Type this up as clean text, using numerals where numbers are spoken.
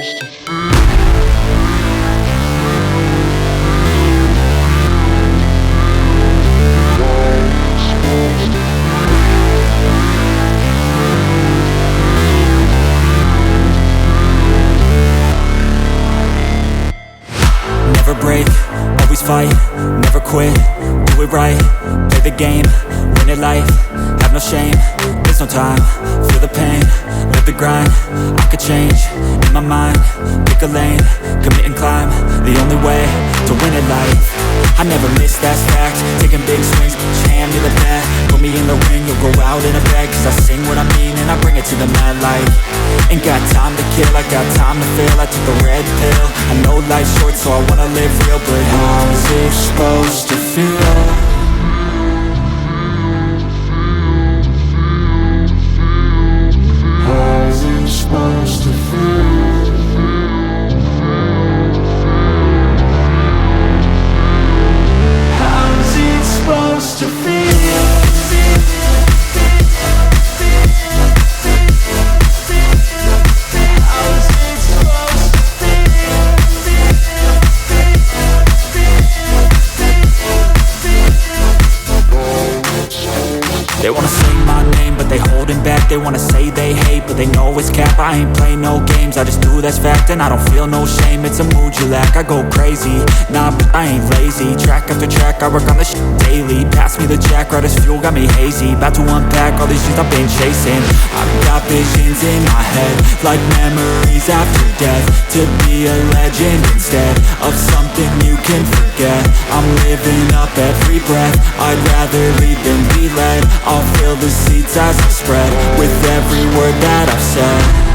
Never break, always fight, never quit, do it right, play the game, win it life, have no shame, there's no time, feel the pain, live the grind, I could change, in my mind, pick a lane, commit and climb, the only way to win at life. I never miss, that's fact, taking big swings, hand me the bat, put me in the ring, you'll go out in a bag, cause I sing what I mean and I bring it to the mad light. Ain't got time to kill, I got time to feel, I took the red pill, I know life's short so I wanna live real, but how's it supposed to feel? They wanna say my name, but they holding back. They wanna say they hate, but they know it's cap. I ain't play no games, I just do, that's fact. And I don't feel no shame, it's a mood you lack. I go crazy, nah, but I ain't lazy. Track after track, I work on this shit daily. Pass me the jack, right as fuel, got me hazy. About to unpack all these things I've been chasing. I've got visions in my head, like memories after death. To be a legend instead of something you can forget. I'm living up every breath, I'd rather lead than be led. I'll fill the seats as I spread with every word that I've said.